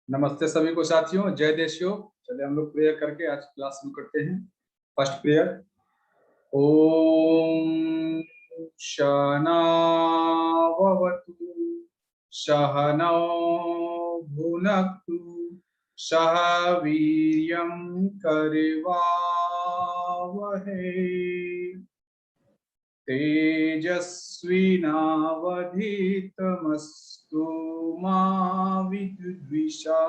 नमस्ते सभी को साथियों, जय देशियो। चले हम लोग प्रेयर करके आज क्लास शुरू करते हैं। First prayer. ओम शना भवतु सहनौ भुनक्तु सह वीर्यं करवावहै तेजस्विनावधीतमस्तु मा विद्विषावहै।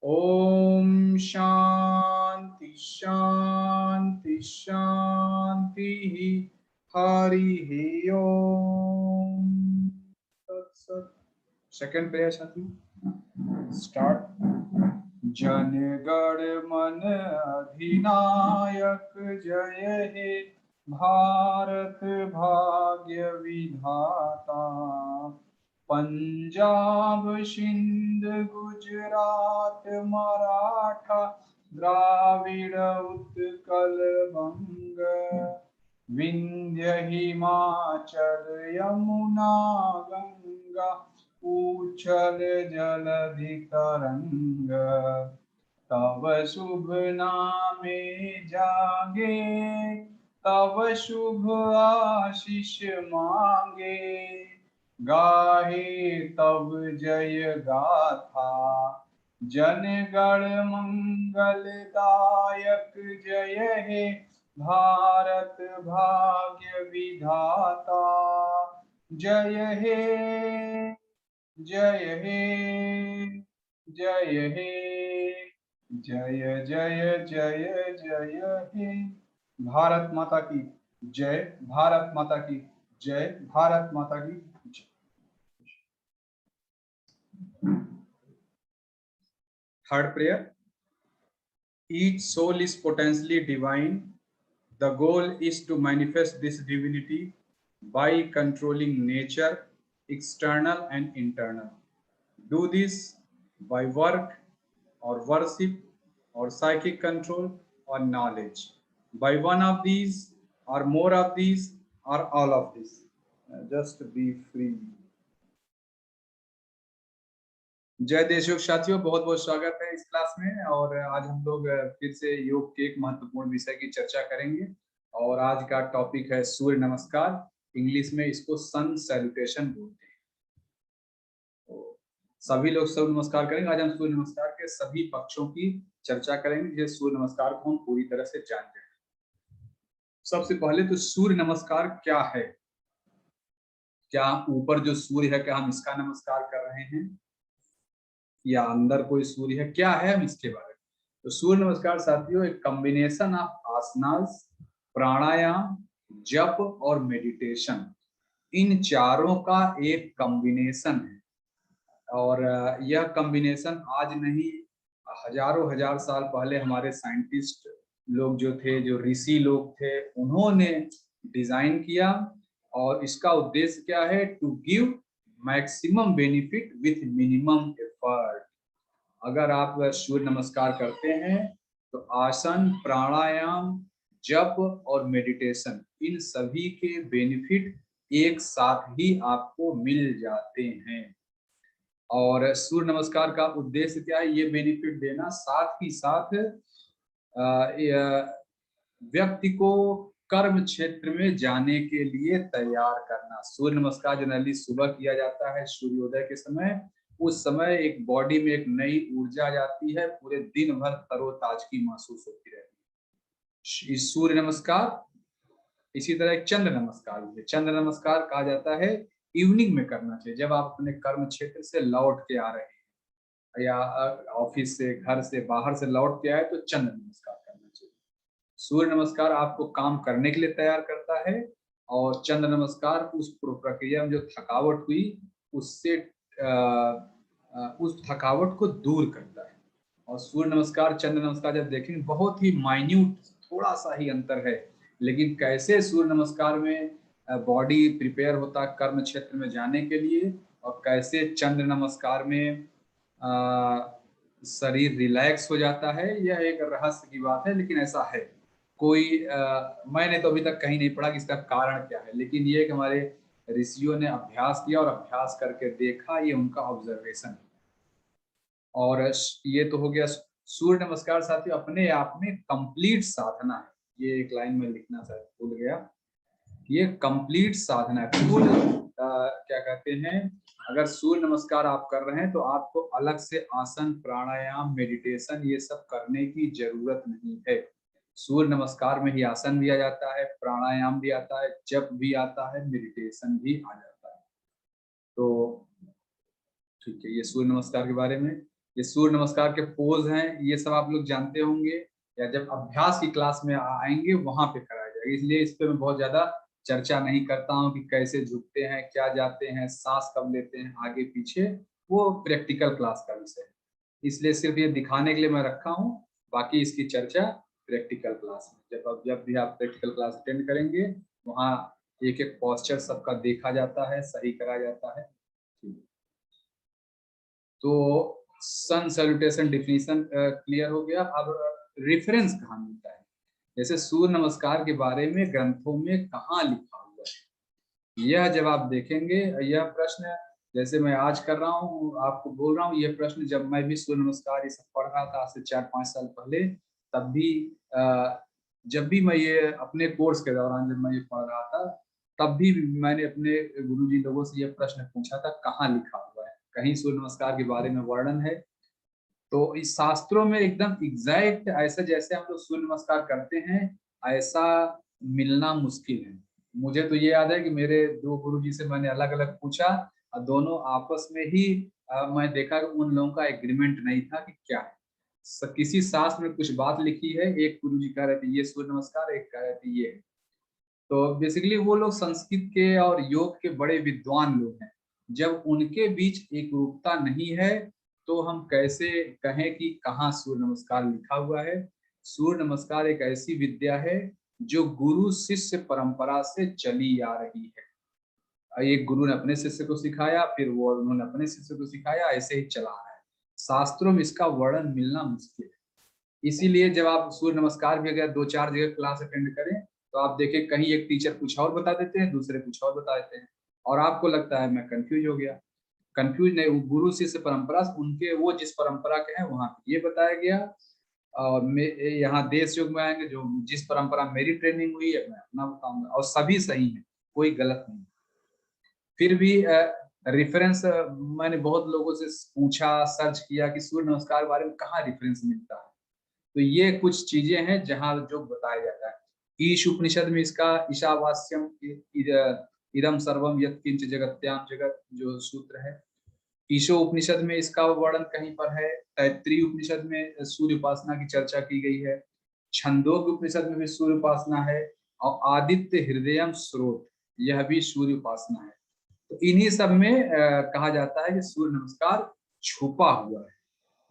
ओम शांति शांति शांति। हरि ओम तत्सत। सेकंड प्रेयर साथी, स्टार्ट। जन गण मन अधिनायक जय हे भारत भाग्य विधाता। पंजाब सिंध गुजरात मराठा द्राविड़ उत्कल बंग विंध्य हिमाचल यमुना गंगा उच्छल जलधि तरंग। तव शुभ नामे जागे तव शुभ आशीष मांगे। गाहे तब जय गाथा जन गण मंगलदायक जय हे भारत भाग्य विधाता। जय हे जय हे जय हे जय जय जय जय हे। भारत माता की जय, भारत माता की जय, भारत माता की जय। Third prayer. Each soul is potentially divine. The goal is to manifest this divinity by controlling nature, external and internal. Do this by work or worship or psychic control or knowledge. By one of these or more of these or all of this. Just be free. जय देशयोग साथियों, बहुत बहुत स्वागत है इस class में। और आज हम लोग फिर से योग के एक महत्वपूर्ण विषय की चर्चा करेंगे। और आज का टॉपिक है सूर्य नमस्कार। इंग्लिश में इसको सन सैल्यूटेशन बोलते हैं। तो सभी लोग सूर्य नमस्कार करेंगे। आज हम सूर्य नमस्कार के सभी पक्षों की चर्चा करेंगे, जिसे सूर्य नमस्कार को हम पूरी तरह से जान जाए। सबसे पहले तो सूर्य नमस्कार क्या है? क्या ऊपर जो सूर्य है, क्या हम इसका नमस्कार कर रहे हैं या अंदर कोई सूर्य है, क्या है, हम इसके बारे में। तो सूर्य नमस्कार साथियों एक कॉम्बिनेशन ऑफ आसनास, प्राणायाम, जप और मेडिटेशन, इन चारों का एक कॉम्बिनेशन है। और यह कॉम्बिनेशन आज नहीं, हजारों हजार साल पहले हमारे साइंटिस्ट लोग जो थे, जो ऋषि लोग थे, उन्होंने डिजाइन किया। और इसका उद्देश्य क्या है? To give maximum benefit with minimum effort. अगर आप सूर्य नमस्कार करते हैं तो आसन, प्राणायाम, जप और मेडिटेशन, इन सभी के बेनिफिट एक साथ ही आपको मिल जाते हैं। और सूर्य नमस्कार का उद्देश्य क्या है? ये बेनिफिट देना, साथ ही साथ व्यक्ति को कर्म क्षेत्र में जाने के लिए तैयार करना। सूर्य नमस्कार जनरली सुबह किया जाता है, सूर्योदय के समय। उस समय एक बॉडी में एक नई ऊर्जा जाती है, पूरे दिन भर तरोताजगी महसूस होती रहती है। इस सूर्य नमस्कार, इसी तरह एक चंद्र नमस्कार भी है। चंद्र नमस्कार कहा जाता है इवनिंग में करना चाहिए, जब आप अपने कर्म क्षेत्र से लौट के आ रहे हैं या ऑफिस से, घर से, बाहर से लौट के आए तो चंद्र नमस्कार करना चाहिए। सूर्य नमस्कार आपको काम करने के लिए तैयार करता है, और चंद्र नमस्कार उस प्रक्रिया में जो थकावट हुई उससे उस थकावट को दूर करता है। और सूर्य नमस्कार, चंद्र नमस्कार जब देखेंगे, बहुत ही माइन्यूट, थोड़ा सा ही अंतर है, लेकिन कैसे सूर्य नमस्कार में बॉडी प्रिपेयर होता है कर्म क्षेत्र में जाने के लिए, और कैसे चंद्र नमस्कार में शरीर रिलैक्स हो जाता है, यह एक रहस्य की बात है। लेकिन ऐसा है, कोई मैंने तो अभी तक कहीं नहीं पढ़ा कि इसका कारण क्या है, लेकिन ये कि हमारे ऋषियों ने अभ्यास किया और अभ्यास करके देखा, ये उनका ऑब्जर्वेशन है। और ये तो हो गया सूर्य नमस्कार साथियों, अपने आप में कंप्लीट साधना है। ये एक लाइन में लिखना शायद भूल गया, ये कंप्लीट साधना है, फुल क्या कहते हैं, अगर सूर्य नमस्कार आप कर रहे हैं तो आपको अलग से आसन, प्राणायाम, मेडिटेशन ये सब करने की जरूरत नहीं है। सूर्य नमस्कार में ही आसन भी आ जाता है, प्राणायाम भी आता है, जप भी आता है, मेडिटेशन भी आ जाता है। तो ठीक है, ये सूर्य नमस्कार के बारे में। ये सूर्य नमस्कार के पोज हैं, ये सब आप लोग जानते होंगे, या जब अभ्यास की क्लास में आएंगे वहां पे कराया जाएगा, इसलिए इस पे मैं बहुत ज्यादा चर्चा नहीं करता हूँ कि कैसे झुकते हैं, क्या जाते हैं, सांस कब लेते हैं, आगे पीछे, वो प्रैक्टिकल क्लास का विषय है, इसलिए सिर्फ ये दिखाने के लिए मैं रखा हूँ। बाकी इसकी चर्चा प्रैक्टिकल क्लास में, जब भी आप प्रैक्टिकल क्लास अटेंड करेंगे, वहाँ एक एक पोस्चर सबका देखा जाता है, सही करा जाता है। तो सन सैल्यूटेशन डिफिनीशन क्लियर हो गया। अब रेफरेंस कहाँ मिलता है, जैसे सूर्य नमस्कार के बारे में ग्रंथों में कहाँ लिखा हुआ है, यह जब आप देखेंगे, यह प्रश्न जैसे मैं आज कर रहा हूँ, आपको बोल रहा हूँ, यह प्रश्न जब मैं भी सूर्य नमस्कार ये सब पढ़ रहा था आज से 4-5 साल पहले, तब भी जब भी मैं ये अपने कोर्स के दौरान जब मैं ये पढ़ रहा था, तब भी मैंने अपने गुरुजी लोगों से यह प्रश्न पूछा था, कहाँ लिखा हुआ है, कहीं सूर्य नमस्कार के बारे में वर्णन है। तो इस शास्त्रों में एकदम एग्जैक्ट ऐसा जैसे हम लोग सूर्य नमस्कार करते हैं, ऐसा मिलना मुश्किल है। मुझे तो ये याद है कि मेरे 2 गुरुजी से मैंने अलग अलग पूछा, और दोनों आपस में ही मैं देखा कि उन लोगों का एग्रीमेंट नहीं था कि क्या है। किसी शास्त्र में कुछ बात लिखी है, एक गुरुजी कह रहे थे ये सूर्य नमस्कार, एक कह रहे थे ये। तो बेसिकली वो लोग संस्कृत के और योग के बड़े विद्वान लोग हैं। जब उनके बीच एक रूपता नहीं है, तो हम कैसे कहें कि कहाँ सूर्य नमस्कार लिखा हुआ है। सूर्य नमस्कार एक ऐसी विद्या है जो गुरु शिष्य परंपरा से चली आ रही है। एक गुरु ने अपने शिष्य को सिखाया, फिर वो उन्होंने अपने शिष्य को सिखाया, ऐसे ही चला आ रहा है। शास्त्रों में इसका वर्णन मिलना मुश्किल है। इसीलिए जब आप सूर्य नमस्कार भी अगर 2-4 जगह क्लास अटेंड करें, तो आप देखें कहीं एक टीचर कुछ और बता देते हैं, दूसरे कुछ और बता देते हैं, और आपको लगता है मैं कंफ्यूज हो गया। कंफ्यूज नहीं, वो गुरु शिष्य परंपरा उनके, वो जिस परंपरा के हैं वहां ये बताया गया, और यहाँ देश युग में आएंगे, जो जिस परंपरा मेरी ट्रेनिंग हुई है मैं अपना बताऊंगा, और सभी सही है, कोई गलत नहीं। फिर भी रेफरेंस मैंने बहुत लोगों से पूछा, सर्च किया कि सूर्य नमस्कार के बारे में कहाँ रेफरेंस मिलता है। तो ये कुछ चीजें हैं जहां जो बताया जाता है। ईश उपनिषद में इसका ईशावास्यम इदम सर्वम यत्किंच जगत्याम जगत जो सूत्र है, ईशो उपनिषद में इसका वर्णन कहीं पर है। तैत्रीय उपनिषद में सूर्य उपासना की चर्चा की गई है। छंदोग्य उपनिषद में भी सूर्य उपासना है, और आदित्य हृदयम स्रोत, यह भी सूर्य उपासना है। तो इन्हीं सब में कहा जाता है कि सूर्य नमस्कार छुपा हुआ है,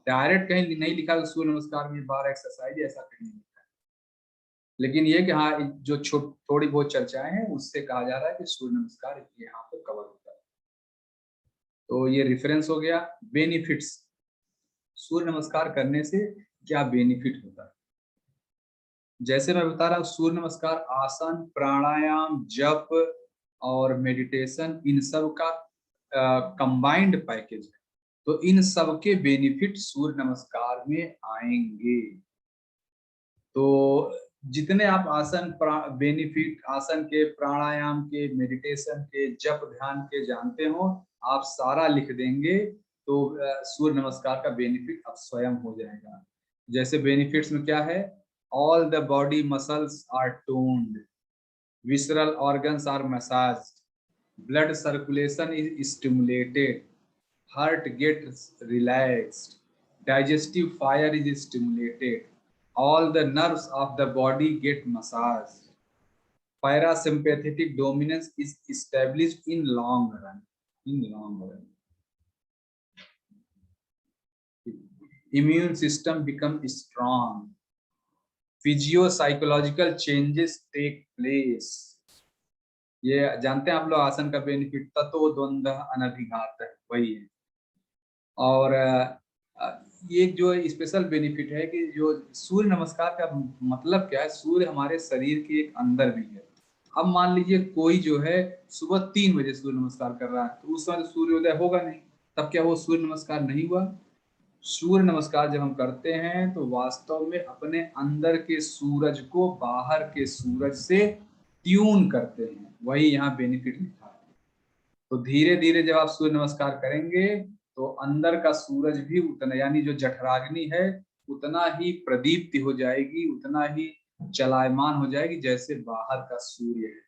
डायरेक्ट कहीं नहीं लिखा सूर्य नमस्कार में 12 एक्सरसाइज, ऐसा कहीं नहीं लिखा है। लेकिन ये कि हाँ, जो थोड़ी बहुत चर्चाएं हैं उससे कहा जा रहा है कि सूर्य नमस्कार यहाँ पे कवर होता है। तो ये रेफरेंस हो गया। बेनिफिट्स, सूर्य नमस्कार करने से क्या बेनिफिट होता है, जैसे मैं बता रहा हूँ, सूर्य नमस्कार आसन, प्राणायाम, जप और मेडिटेशन, इन सब का कंबाइंड पैकेज है। तो इन सब के बेनिफिट सूर्य नमस्कार में आएंगे। तो जितने आप आसन बेनिफिट आसन के, प्राणायाम के, मेडिटेशन के, जप ध्यान के जानते हो, आप सारा लिख देंगे, तो सूर्य नमस्कार का बेनिफिट अब स्वयं हो जाएगा। जैसे बेनिफिट्स में क्या है, all the body muscles are toned, visceral organs are massaged, blood circulation is stimulated, heart gets relaxed, digestive fire is stimulated, all the nerves of the body get massaged, parasympathetic dominance is established in long run, immune system becomes strong, physio psychological changes take place। ये जानते हैं आप लोग आसन का benefit, तत्व द्वंद्व अनभिघात है, वही है। और ये जो स्पेशल बेनिफिट है कि जो सूर्य नमस्कार का मतलब क्या है, सूर्य हमारे शरीर के एक अंदर भी है, अब मान लीजिए कोई जो है सुबह 3 बजे सूर्य नमस्कार कर रहा है, तो उस समय तो सूर्योदय होगा नहीं, तब क्या वो सूर्य नमस्कार नहीं हुआ? सूर्य नमस्कार जब हम करते हैं तो वास्तव में अपने अंदर के सूरज को बाहर के सूरज से ट्यून करते हैं, वही यहाँ बेनिफिट लिखा है। तो धीरे धीरे जब आप सूर्य नमस्कार करेंगे तो अंदर का सूरज भी उतना, यानी जो जठराग्नि है, उतना ही प्रदीप्ति हो जाएगी, उतना ही चलायमान हो जाएगी जैसे बाहर का सूर्य है।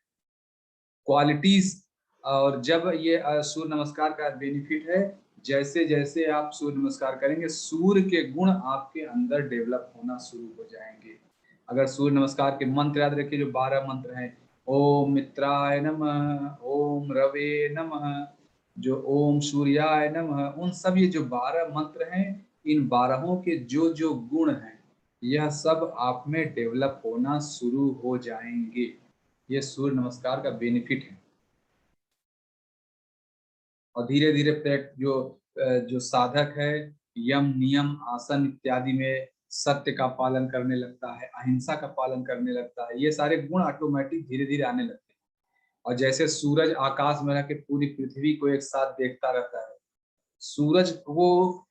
क्वालिटीज, और जब ये सूर्य नमस्कार का बेनिफिट है, जैसे जैसे आप सूर्य नमस्कार करेंगे सूर्य के गुण आपके अंदर डेवलप होना शुरू हो जाएंगे। अगर सूर्य नमस्कार के मंत्र याद रखिए, जो 12 मंत्र हैं, ओम मित्राय नमः, ओम रवे नमः, जो ओम सूर्याय नमः, उन सब ये जो 12 मंत्र हैं, इन 12 के जो जो गुण हैं, यह सब आप में डेवलप होना शुरू हो जाएंगे। ये सूर्य नमस्कार का बेनिफिट है। और धीरे धीरे जो साधक है यम नियम आसन इत्यादि में सत्य का पालन करने लगता है, अहिंसा का पालन करने लगता है, ये सारे गुण ऑटोमेटिक धीरे धीरे आने लगते हैं। और जैसे सूरज आकाश में रह के पूरी पृथ्वी को एक साथ देखता रहता है, सूरज को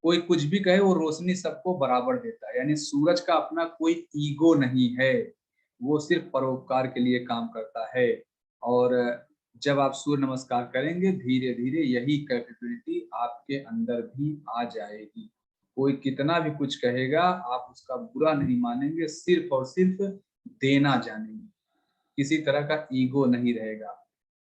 कोई कुछ भी कहे वो रोशनी सबको बराबर देता है, यानी सूरज का अपना कोई ईगो नहीं है, वो सिर्फ परोपकार के लिए काम करता है। और जब आप सूर्य नमस्कार करेंगे धीरे धीरे यही कैपेबिलिटी आपके अंदर भी आ जाएगी। कोई कितना भी कुछ कहेगा आप उसका बुरा नहीं मानेंगे, सिर्फ और सिर्फ देना जानेंगे, किसी तरह का ईगो नहीं रहेगा।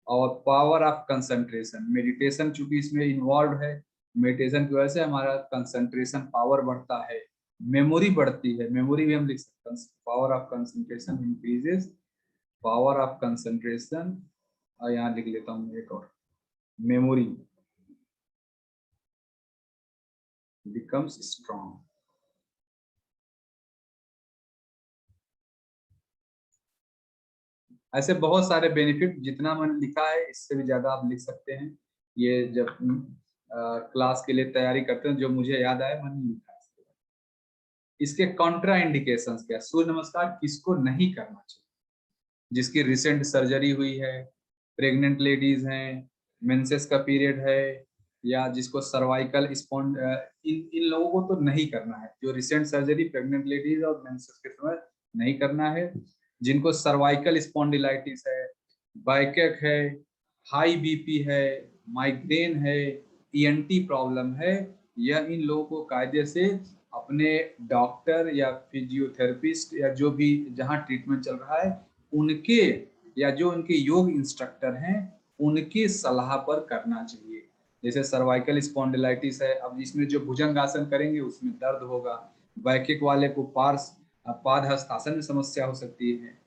और पावर ऑफ कंसंट्रेशन, मेडिटेशन चूंकि इसमें इन्वॉल्व है, मेडिटेशन की वजह से हमारा कंसंट्रेशन पावर बढ़ता है, मेमोरी बढ़ती है, मेमोरी भी हम लिख सकते हैं, power of concentration increases, power of concentration, और यहाँ लिख लेता हूँ एक और, मेमोरी बिकम्स स्ट्रॉन्ग। ऐसे बहुत सारे बेनिफिट, जितना मैंने लिखा है इससे भी ज्यादा आप लिख सकते हैं। ये जब क्लास के लिए तैयारी करते हैं जो मुझे याद आया मैंने लिखा है। इसके कॉन्ट्रा इंडिकेशंस क्या, सूर्य नमस्कार किसको नहीं करना चाहिए? जिसकी रिसेंट सर्जरी हुई है, प्रेग्नेंट लेडीज हैं, मेंसेस का पीरियड है, या जिसको सर्वाइकल स्पॉन्ड, इन लोगों को तो नहीं करना है। जो रिसेंट सर्जरी प्रेग्नेंट लेडीज और मेंसेस के समय नहीं करना है। जिनको सर्वाइकल स्पॉन्डिलाइटिस है, बैकएक है, हाई बीपी है, माइग्रेन है, ईएनटी प्रॉब्लम है, यह इन लोगों को कायदे से अपने डॉक्टर या फिजियोथेरेपिस्ट या जो भी जहाँ ट्रीटमेंट चल रहा है उनके, या जो उनके योग इंस्ट्रक्टर हैं उनकी सलाह पर करना चाहिए। जैसे सर्वाइकल स्पॉन्डिलाइटिस है, अब इसमें जो भुजंग आसन करेंगे उसमें दर्द होगा, बैकिक वाले को पाद हस्तासन में समस्या हो सकती है।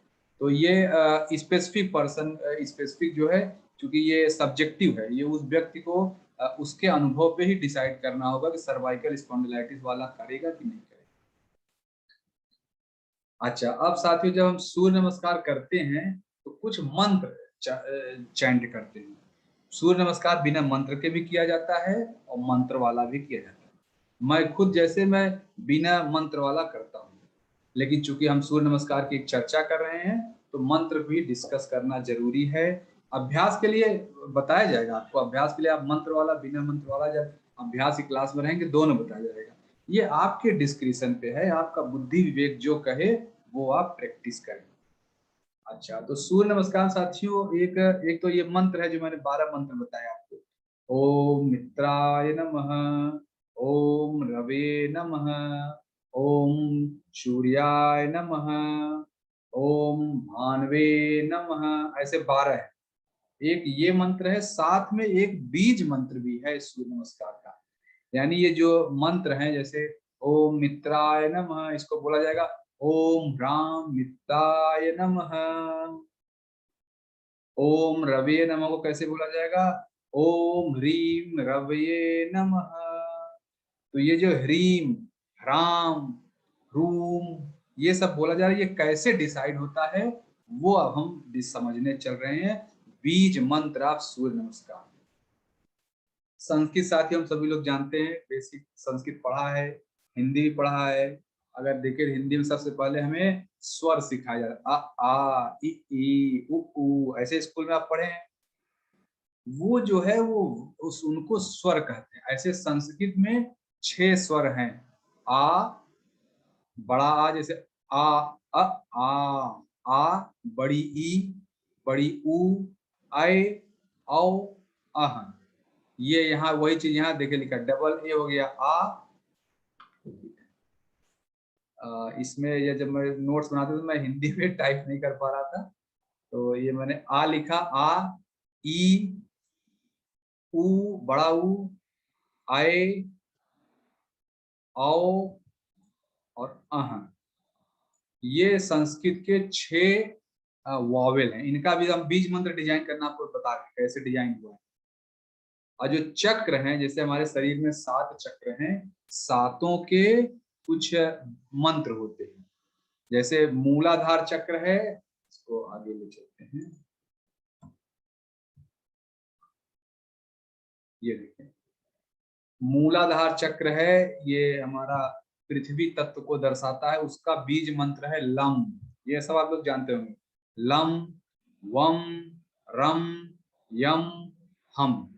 तो ये स्पेसिफिक पर्सन, स्पेसिफिक जो है, क्योंकि ये सब्जेक्टिव है, ये उस व्यक्ति को उसके अनुभव पे ही डिसाइड करना होगा कि सर्वाइकल स्पॉन्डिलाइटिस वाला करेगा कि नहीं करेगा। अच्छा, अब साथियों जब हम सूर्य नमस्कार करते हैं तो कुछ मंत्र चैंट करते हैं। सूर्य नमस्कार बिना मंत्र के भी किया जाता है और मंत्र वाला भी किया जाता है। मैं खुद जैसे मैं बिना मंत्र वाला करता हूँ, लेकिन चूंकि हम सूर्य नमस्कार की चर्चा कर रहे हैं तो मंत्र भी डिस्कस करना जरूरी है। अभ्यास के लिए बताया जाएगा आपको, अभ्यास के लिए आप मंत्र वाला बिना मंत्र वाला जब अभ्यास की क्लास में रहेंगे दोनों बताया जाएगा। ये आपके डिस्क्रिप्शन पे है, आपका बुद्धि विवेक जो कहे वो आप प्रैक्टिस करें। अच्छा, तो सूर्य नमस्कार साथियों, एक एक तो ये मंत्र है जो मैंने 12 मंत्र बताया आपको। ओम मित्राय नमः, ओम रवे नमः, ओम सूर्याय नमः, ओम भानवे नमः, ऐसे 12 है। एक ये मंत्र है, साथ में एक बीज मंत्र भी है सूर्य नमस्कार का। यानी ये जो मंत्र हैं, जैसे ओम मित्राय नमः, इसको बोला जाएगा ओम राम मित्राय नमः। ओम रवये नमः को कैसे बोला जाएगा? ओम ह्रीम रवये नमः। तो ये जो ह्रीम, ह्राम, ह्रूम, ये सब बोला जा रहा है, ये कैसे डिसाइड होता है वो अब हम समझने चल रहे हैं। बीज मंत्र ऑफ सूर्य नमस्कार। संस्कृत साथी हम सभी लोग जानते हैं, बेसिक संस्कृत पढ़ा है, हिंदी भी पढ़ा है, अगर देखिए हिंदी में सबसे पहले हमें स्वर सिखाया जाता है, आ इ ई उ ऊ, ऐसे स्कूल में आप पढ़े हैं। वो जो है वो उनको स्वर कहते हैं। ऐसे संस्कृत में 6 स्वर हैं। आ, बड़ा आ, जैसे आ अ आ, बड़ी ई, बड़ी ऊ, ऐ, औ, अह। ये यहाँ वही चीज यहाँ देखे लिखा, डबल ए हो गया आ। इसमें ये जब मैं नोट्स बनाता तो मैं हिंदी में टाइप नहीं कर पा रहा था, तो ये मैंने आ लिखा, आ, ई, ऊ, बड़ा ऊ, आए, औ और अह। ये संस्कृत के 6 वॉवेल हैं। इनका भी हम बीज मंत्र डिजाइन करना आपको बता रहे हैं कैसे डिजाइन हुआ है। और जो चक्र हैं, जैसे हमारे शरीर में 7 चक्र हैं, सातों के कुछ मंत्र होते हैं। जैसे मूलाधार चक्र है, इसको आगे ले चलते हैं। ये देखें, मूलाधार चक्र है, ये हमारा पृथ्वी तत्व को दर्शाता है। उसका बीज मंत्र है लम। ये सब आप लोग जानते होंगे, लम, वम, रम, यम, हम।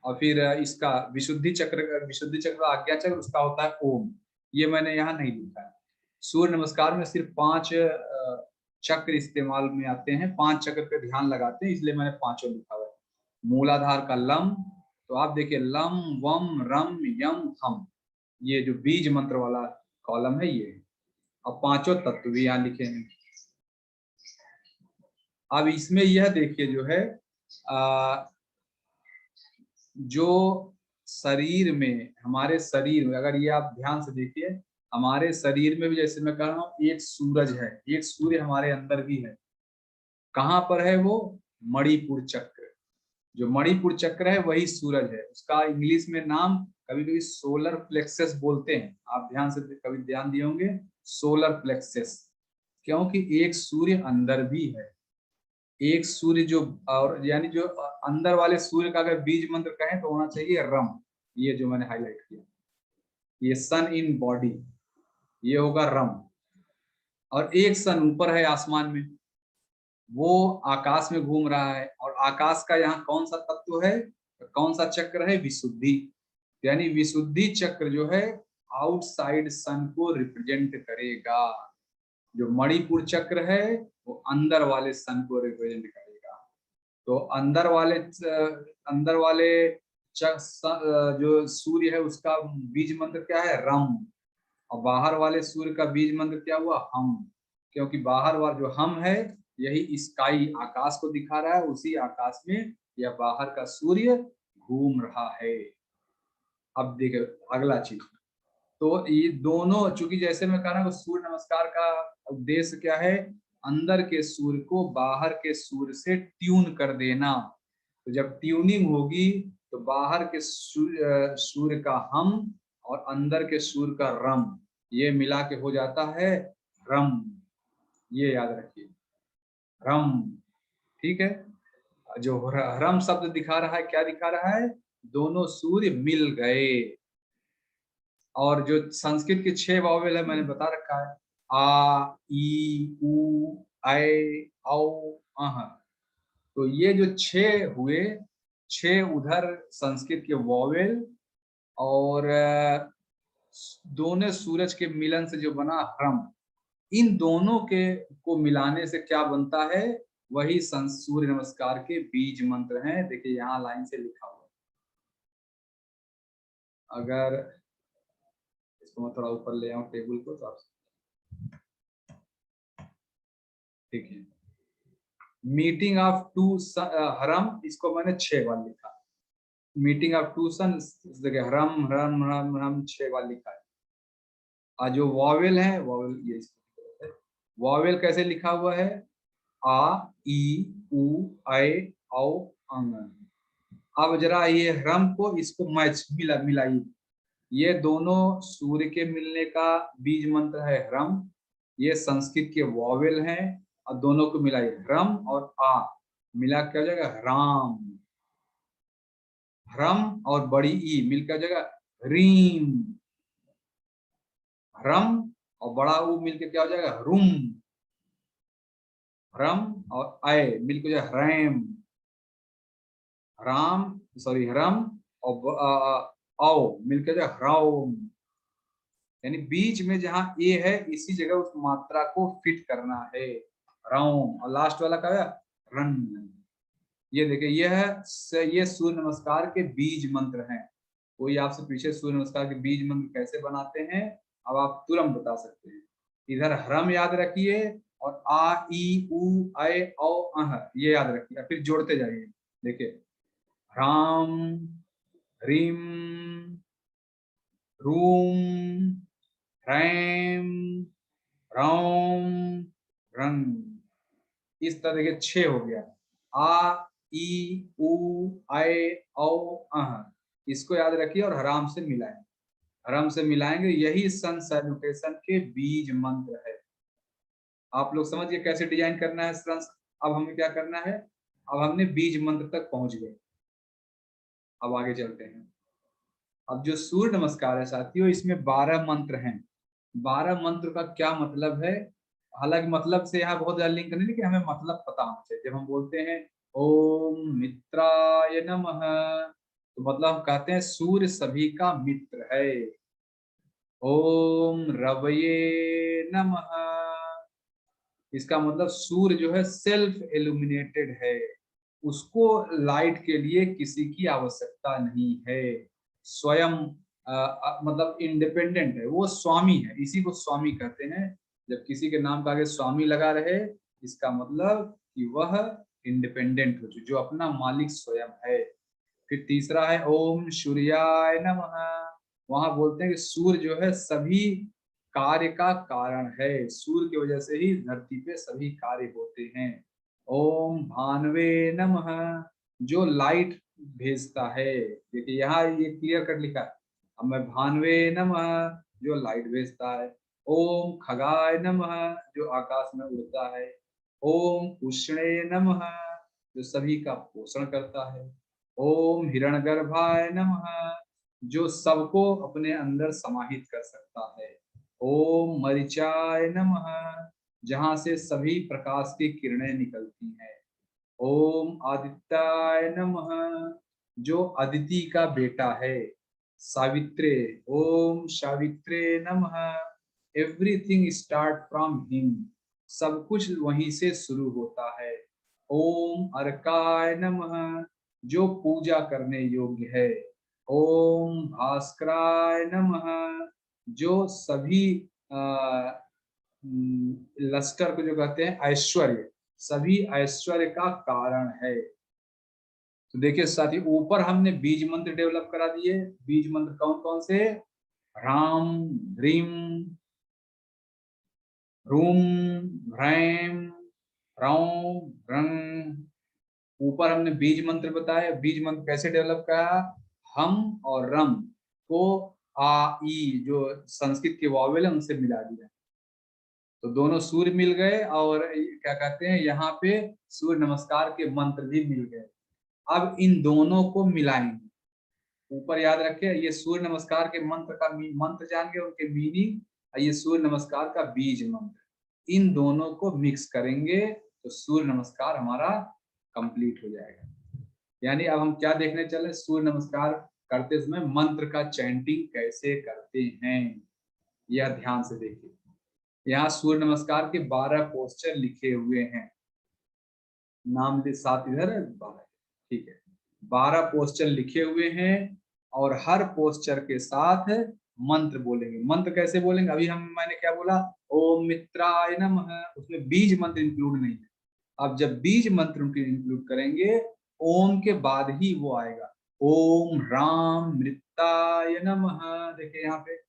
और फिर इसका विशुद्धि चक्र आज्ञा चक्र उसका होता है ओम। ये मैंने यहाँ नहीं लिखा है। सूर्य नमस्कार में सिर्फ 5 चक्र इस्तेमाल में आते हैं, 5 चक्र पे ध्यान लगाते हैं, इसलिए मैंने पांचों लिखा हुआ है। मूलाधार का लम, तो आप देखिए लम, वम, रम, यम, हम, ये जो बीज मंत्र वाला कॉलम है ये। अब पांचों तत्व भी यहाँ लिखे हैं। अब इसमें यह देखिए जो है जो शरीर में, हमारे शरीर में अगर ये आप ध्यान से देखिए, हमारे शरीर में भी जैसे मैं कह रहा हूँ एक सूरज है, एक सूर्य हमारे अंदर भी है। कहाँ पर है वो? मणिपुर चक्र। जो मणिपुर चक्र है वही सूरज है। उसका इंग्लिश में नाम कभी कभी सोलर प्लेक्सस बोलते हैं। आप ध्यान से कभी ध्यान दिए होंगे, सोलर प्लेक्सस, क्योंकि एक सूर्य अंदर भी है। एक सूर्य जो, और यानी जो अंदर वाले सूर्य का अगर बीज मंत्र कहें तो होना चाहिए रम। ये जो मैंने हाईलाइट किया, ये सन इन बॉडी, ये होगा रम। और एक सन ऊपर है आसमान में, वो आकाश में घूम रहा है। और आकाश का यहाँ कौन सा तत्व है, कौन सा चक्र है? विशुद्धि। यानी विशुद्धि चक्र जो है आउटसाइड सन को रिप्रेजेंट करेगा। जो मणिपुर चक्र है वो अंदर वाले सन को रिप्रेजेंट करेगा। तो अंदर वाले जो सूर्य है उसका बीज मंत्र क्या है? रम। और बाहर वाले सूर्य का बीज मंत्र क्या हुआ? हम। क्योंकि बाहर वाला जो हम है यही स्काई, आकाश को दिखा रहा है। उसी आकाश में यह बाहर का सूर्य घूम रहा है। अब देखो अगला चीज, तो ये दोनों, चूंकि जैसे मैं कह रहा हूँ सूर्य नमस्कार का उद्देश्य क्या है? अंदर के सूर्य को बाहर के सूर्य से ट्यून कर देना। तो जब ट्यूनिंग होगी तो बाहर के सूर्य का हम और अंदर के सूर्य का रम, ये मिला के हो जाता है रम। ये याद रखिए, रम। ठीक है। जो रम शब्द दिखा रहा है, क्या दिखा रहा है? दोनों सूर्य मिल गए। और जो संस्कृत के 6 वॉवेल है मैंने बता रखा है, आ, ई, उ, ऐ, औ, अह। तो ये जो 6 हुए, 6 उधर संस्कृत के वॉवेल, और दोनों सूरज के मिलन से जो बना ह्रम, इन दोनों के को मिलाने से क्या बनता है? वही सूर्य नमस्कार के बीज मंत्र हैं। देखिए यहाँ लाइन से लिखा हुआ। अगर इसको मैं थोड़ा ऊपर ले आऊं टेबल को, तो आप ठीक है। मीटिंग ऑफ टू हरम, इसको मैंने 6 बार लिखा। मीटिंग ऑफ टू सन, जगह हरम हरम हरम हरम 6 बार लिखा है। और जो वॉवेल है, वॉवेल ये वॉवेल कैसे लिखा हुआ है? आ, ई, उ, ऐ, औ, अंग। अब जरा ये ह्रम को, इसको मैच मिलाइए। ये दोनों सूर्य के मिलने का बीज मंत्र है ह्रम। ये संस्कृत के वॉवेल हैं, और दोनों को मिलाइए, ह्रम और आ मिला क्या हो जाएगा? राम। ह्रम और बड़ी ई मिलकर हो जाएगा रीम। ह्रम और बड़ा ऊ मिलके क्या हो जाएगा, रुम। रम और अय मिलके जो रैम, राम, सॉरी रम, और औ मिलके जो राम। यानी बीच में जहां ए है इसी जगह उस मात्रा को फिट करना है, राम। और लास्ट वाला क्या है, रन। ये देखिए ये सूर्य नमस्कार के बीज मंत्र हैं। कोई आपसे पीछे सूर्य नमस्कार के बीज मंत्र कैसे बनाते हैं, अब आप तुरंत बता सकते हैं। इधर ह्रम याद रखिए और आ ई उ ऐ औ अह ये याद रखिए, फिर जोड़ते जाइए। देखिए Ram, ream, room, RAM, ROM, रंग। इस तरह के 6 हो गया। आ ई उ ऐ औ अह, इसको याद रखिए और हराम से मिलाएं। हराम से मिलाएंगे, यही सन सैल्यूटेशन के बीज मंत्र है। आप लोग समझ गए कैसे डिजाइन करना है सन। अब हमें क्या करना है, अब हमने बीज मंत्र तक पहुंच गए, अब आगे चलते हैं। अब जो सूर्य नमस्कार है साथियों, इसमें 12 मंत्र हैं। 12 मंत्र का क्या मतलब है, हालांकि मतलब से यहाँ बहुत ज्यादा लिंक नहीं, लेकिन हमें मतलब पता होना चाहिए। जब हम बोलते हैं ओम मित्राय नमः, तो मतलब हम कहते हैं सूर्य सभी का मित्र है। ओम रवये नमः, इसका मतलब सूर्य जो है सेल्फ इल्यूमिनेटेड है, उसको लाइट के लिए किसी की आवश्यकता नहीं है, स्वयं मतलब इंडिपेंडेंट है, वो स्वामी है, इसी को स्वामी कहते हैं। जब किसी के नाम का आगे स्वामी लगा रहे, इसका मतलब कि वह इंडिपेंडेंट हो, जो अपना मालिक स्वयं है। फिर तीसरा है ओम सूर्याय नमः, वहां बोलते हैं कि सूर्य जो है सभी कार्य का कारण है, सूर्य की वजह से ही धरती पे सभी कार्य होते हैं। ओम भानवे नमः, जो लाइट भेजता है। देखिए यहाँ ये क्लियर कर लिखा है, अब मैं भानवे नमः जो लाइट भेजता है। ओम खगाय नमः जो आकाश में उड़ता है। ओम उष्णे नमः जो सभी का पोषण करता है। ओम हिरण्यगर्भाय नमः जो सबको अपने अंदर समाहित कर सकता है। ओम मरीचाय नमः जहां से सभी प्रकाश की किरणें निकलती हैं। ओम आदित्याय नमः जो अदिति का बेटा है। सावित्रे, ओम सावित्रे नमः, एवरीथिंग स्टार्ट फ्रॉम हिम, सब कुछ वहीं से शुरू होता है। ओम अर्काय नमः जो पूजा करने योग्य है। ओम भास्कराय नमः जो सभी लस्टर को जो कहते हैं ऐश्वर्य, सभी ऐश्वर्य का कारण है। तो देखिए साथी, ऊपर हमने बीज मंत्र डेवलप करा दिए। बीज मंत्र कौन कौन से, राम, ह्रीम, रूम, रैम, रौम, रंग। ऊपर हमने बीज मंत्र बताया। बीज मंत्र कैसे डेवलप करा, हम और रम को आ ई जो संस्कृत के वावेल है उनसे मिला दिया, तो दोनों सूर्य मिल गए, और क्या कहते हैं यहाँ पे सूर्य नमस्कार के मंत्र भी मिल गए। अब इन दोनों को मिलाएंगे। ऊपर याद रखे ये सूर्य नमस्कार के मंत्र का मंत्र जान गए, उनके मीनिंग, और ये सूर्य नमस्कार का बीज मंत्र, इन दोनों को मिक्स करेंगे तो सूर्य नमस्कार हमारा कंप्लीट हो जाएगा। यानी अब हम क्या देखने चले, सूर्य नमस्कार करते समय मंत्र का चैंटिंग कैसे करते हैं, यह ध्यान से देखिए। यहाँ सूर्य नमस्कार के 12 पोस्चर लिखे हुए हैं, नाम के साथ इधर 12, ठीक है, 12 पोस्चर लिखे हुए हैं, और हर पोस्चर के साथ मंत्र बोलेंगे। मंत्र कैसे बोलेंगे, अभी मैंने क्या बोला, ओम मित्राय नमः, उसमें बीज मंत्र इंक्लूड नहीं है। अब जब बीज मंत्र इंक्लूड करेंगे, ओम के बाद ही वो आएगा। ओम राम मृताय नमः, देखिए यहाँ पे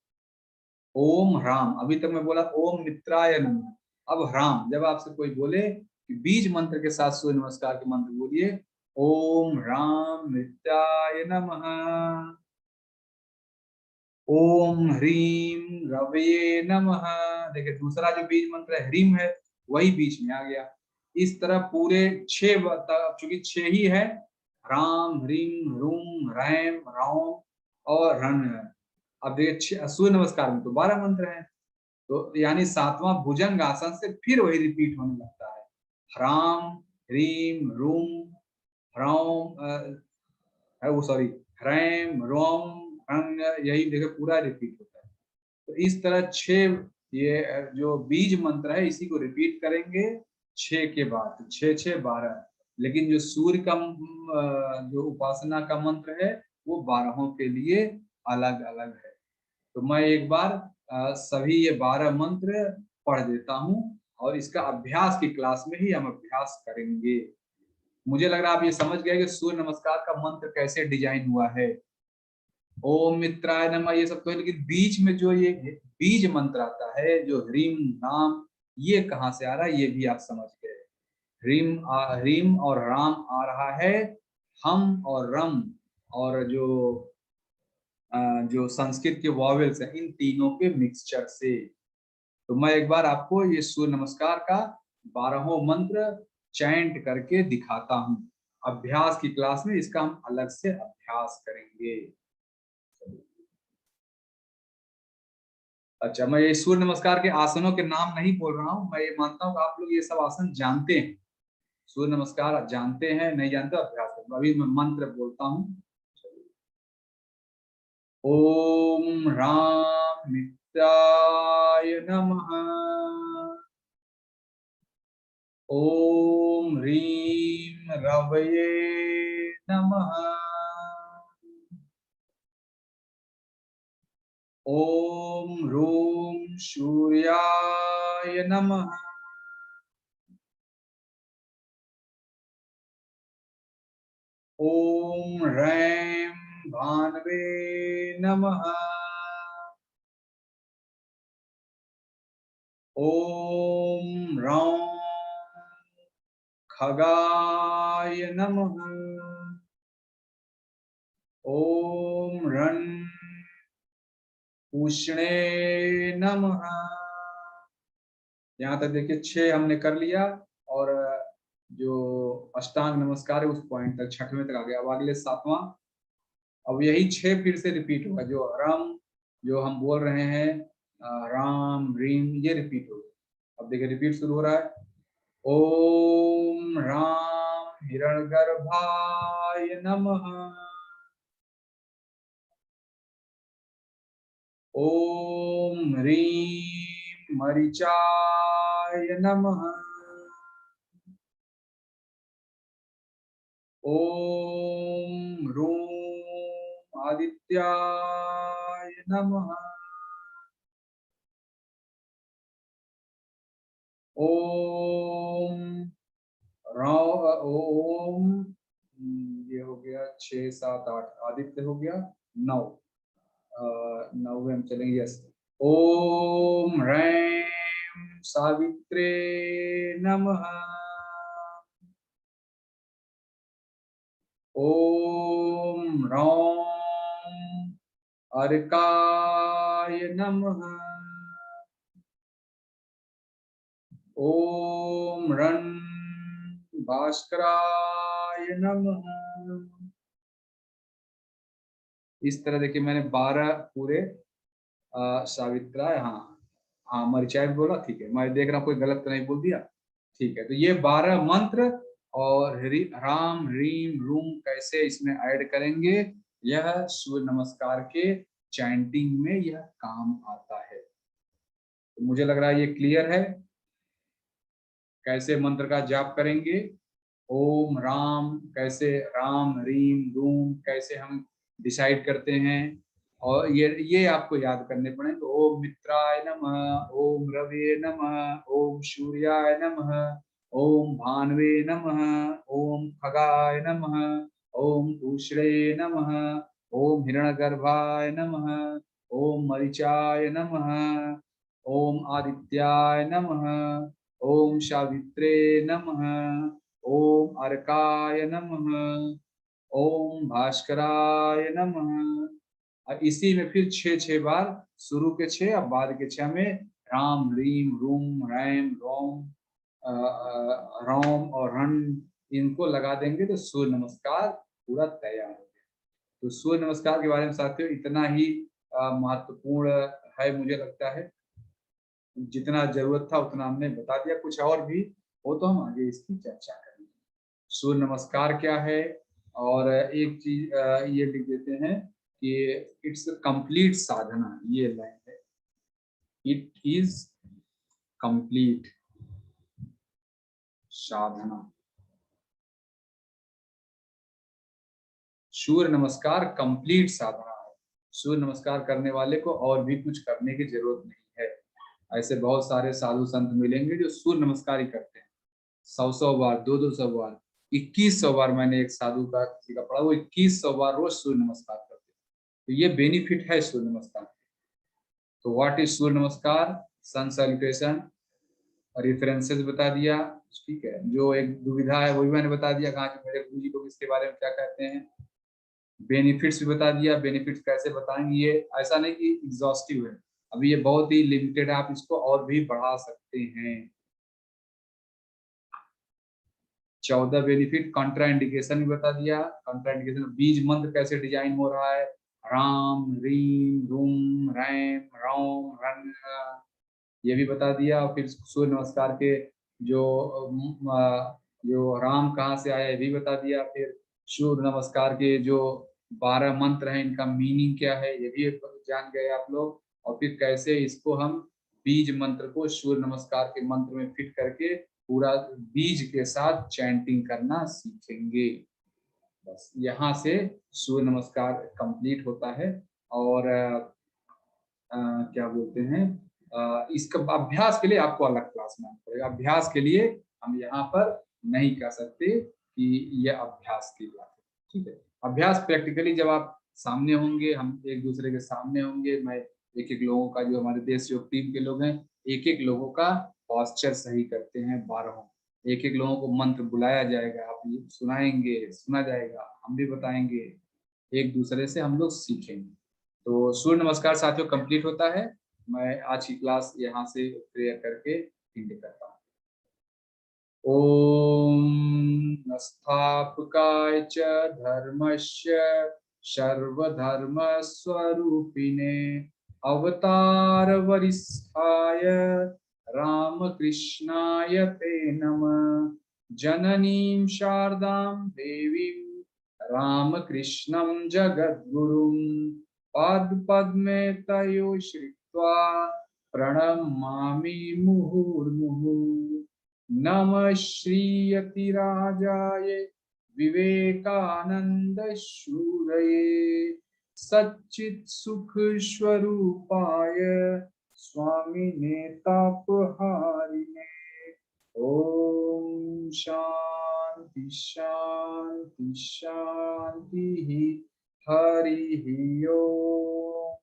ओम राम, अभी तक मैं बोला ओम मित्राय नमः, अब राम। जब आपसे कोई बोले कि बीज मंत्र के साथ सूर्य नमस्कार के मंत्र बोलिए, ओम राम मित्राय नमः, ओम ह्रीम रवये नमः। देखिए दूसरा जो बीज मंत्र है ह्रीम है, वही बीच में आ गया। इस तरह पूरे 6, चूंकि 6 ही है, राम, ह्रीम, रूम, रैम, रौम और रन है। अब देखिए सूर्य नमस्कार में तो 12 मंत्र हैं, तो यानी सातवां भुजंग आसन से फिर वही रिपीट होने लगता है। ह्राम, ह्रीम, रूम, ह्रौम, वो सॉरी, ह्रैम, रोम, ह्रंग, यही देखो पूरा रिपीट होता है। तो इस तरह 6 ये जो बीज मंत्र है इसी को रिपीट करेंगे 6 के बाद, 6 6 12। लेकिन जो सूर्य का जो उपासना का मंत्र है वो 12 के लिए अलग अलग है। तो मैं एक बार सभी ये 12 मंत्र पढ़ देता हूँ और इसका अभ्यास की क्लास में ही हम अभ्यास करेंगे। मुझे लग रहा है आप ये समझ गए कि सूर्य नमस्कार का मंत्र कैसे डिजाइन हुआ है। ओम मित्राय नमः ये सब तो है, लेकिन बीच में जो ये बीज मंत्र आता है जो ह्रीम नाम, ये कहाँ से आ रहा है ये भी आप समझ गए। ह्रीम और राम आ रहा है हम और रम, और जो संस्कृत के वॉवेल्स हैं इन तीनों के मिक्सचर से। तो मैं एक बार आपको ये सूर्य नमस्कार का 12वां मंत्र चैंट करके दिखाता हूँ। अभ्यास की क्लास में इसका हम अलग से अभ्यास करेंगे। अच्छा, मैं ये सूर्य नमस्कार के आसनों के नाम नहीं बोल रहा हूँ, मैं ये मानता हूँ कि आप लोग ये सब आसन जानते हैं। सूर्य नमस्कार आप जानते हैं, नहीं जानते अभ्यास करें। अभी मैं मंत्र बोलता हूँ। ओम राम मित्राय नमः। ओम ह्रीम रवये नमः। ओम रूम सूर्याय नमः। ओम रैम भानवे नमः। ओम रौम खगाय नमः। ओम रन उष्णे नमः। यहाँ तक देखिए 6 हमने कर लिया, और जो अष्टांग नमस्कार है उस पॉइंट तक, 6वें तक आ गया। अब अगले 7वां, अब यही 6 फिर से रिपीट होगा। जो राम जो हम बोल रहे हैं राम रीम, ये रिपीट होगा। अब देखिए रिपीट शुरू हो रहा है। ओम राम हिरण्यगर्भाय नमः। ओम ह्रीम मरीचाय नमः। ओम रूम आदित्याय नमः। ओम ओम, ये हो गया 6 7 8, आदित्य हो गया 9, 9वें हम चलेंगे। यस। ओम रैम सावित्रे नमः। ओम रौम अर्काय नमः। ओम रन भास्कराय नमः। इस तरह देखिए मैंने 12 पूरे सावित्राय, हाँ हाँ मरिचाय भी बोला, ठीक है। मैं देख रहा हूँ कोई गलत तो नहीं बोल दिया, ठीक है। तो ये 12 मंत्र और राम रीम रूम कैसे इसमें ऐड करेंगे, यह सूर्य नमस्कार के चैंटिंग में यह काम आता है। तो मुझे लग रहा है ये क्लियर है कैसे मंत्र का जाप करेंगे। ओम राम कैसे, राम रीम रूम कैसे हम डिसाइड करते हैं, और ये आपको याद करने पड़ेंगे। ओम मित्राय नमः, ओम रवि नमः, ओम सूर्याय नमः, ओम भानवे नमः, ओम खगाय नमः, ओम उष्णे नमः, ओम हिरण्यगर्भाय नमः, ओम मरीचाय नमः, ओम आदित्याय नमः, ओम सावित्रे नमः, ओम अर्काय नमः, ओम भास्कराय नमः। और इसी में फिर 6 6 बार, शुरू के 6 अब बाद के 6 में राम रीम रूम रैम रोम रोम और रन, इनको लगा देंगे तो सूर्य नमस्कार पूरा तैयार हो गया। तो सूर्य नमस्कार के बारे में साथियों इतना ही महत्वपूर्ण है मुझे लगता है। जितना जरूरत था उतना हमने बता दिया, कुछ और भी हो तो हम आगे इसकी चर्चा करेंगे। सूर्य नमस्कार क्या है, और एक चीज ये लिख देते हैं कि इट्स कंप्लीट साधना, ये लाइन है, इट इज कंप्लीट साधना। सूर्य नमस्कार कंप्लीट साधना है। सूर्य नमस्कार करने वाले को और भी कुछ करने की जरूरत नहीं है। ऐसे बहुत सारे साधु संत मिलेंगे जो सूर्य नमस्कार ही करते हैं, 100 बार, 200 बार, 2100 बार। मैंने एक साधु का किसी का पढ़ा, वो 2100 बार रोज सूर्य नमस्कार करते हैं। तो ये बेनिफिट है सूर्य नमस्कार। तो व्हाट इज सूर्य नमस्कार? सन सैल्यूटेशन, रेफरेंसेस बता दिया, ठीक है। जो एक दुविधा है वो भी मैंने बता दिया, कहाँ मेरे गुरु जी लोग इसके बारे में क्या कहते हैं। बेनिफिट्स भी बता दिया, बेनिफिट्स कैसे बताएंगे, ये ऐसा नहीं कि एग्जॉस्टिव है, अभी ये बहुत ही लिमिटेड है, आप इसको और भी बढ़ा सकते हैं। 14 बेनिफिट। कॉन्ट्रा इंडिकेशन भी बता दिया, कॉन्ट्रा इंडिकेशन, बीज मंत्र कैसे डिजाइन हो रहा है, ram ream room ram Rome run, ये भी बता दिया। और फिर सूर्य नमस्कार के जो जो राम कहाँ से आया ये भी बता दिया। फिर सूर्य नमस्कार के जो 12 मंत्र हैं इनका मीनिंग क्या है ये भी जान गए आप लोग। और फिर कैसे इसको हम बीज मंत्र को सूर्य नमस्कार के मंत्र में फिट करके पूरा बीज के साथ चैंटिंग करना सीखेंगे। बस यहाँ से सूर्य नमस्कार कंप्लीट होता है। और क्या बोलते हैं, इसका अभ्यास के लिए आपको अलग क्लास में आना पड़ेगा। अभ्यास के लिए हम यहाँ पर नहीं कह सकते कि ये अभ्यास की बात है, ठीक है। अभ्यास प्रैक्टिकली जब आप सामने होंगे, हम एक दूसरे के सामने होंगे, मैं एक एक लोगों का, जो हमारे देश योग टीम के लोग हैं, एक एक लोगों का पॉस्चर सही करते हैं 12, एक एक लोगों को मंत्र बुलाया जाएगा, आप सुनाएंगे, सुना जाएगा, हम भी बताएंगे, एक दूसरे से हम लोग सीखेंगे। तो सूर्य नमस्कार साथियों कंप्लीट होता है। मैं आज की क्लास यहाँ से प्रेयर करके एंड करता हूँ। ओम स्थापकाय च धर्मस्य सर्वधर्म स्वरूपिणे अवतार वरिष्ठाय रामकृष्णाय ते नमः। जननीं शारदां देवीं रामकृष्णं जगद्गुरुं पादपद्मे तयो श्रित्वा प्रणमामि मुहुर्मुहुः। नमः श्रीयतिराजाय विवेकानंद शूरये सच्चित् सुख स्वरूपाय स्वामिने तापहारिणे। ओम शांति शांति शांति। हरि ओम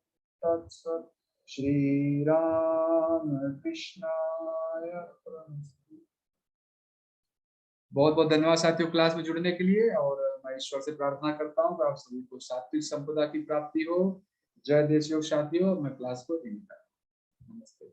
तत्सत्। श्री राम कृष्णाय अर्पणमस्तु। बहुत बहुत धन्यवाद साथियों क्लास में जुड़ने के लिए। और मैं ईश्वर से प्रार्थना करता हूँ कि आप सभी को सात्विक संपदा की प्राप्ति हो। जय देश योग साथियों, मैं क्लास को एंड करता हूं। नमस्ते।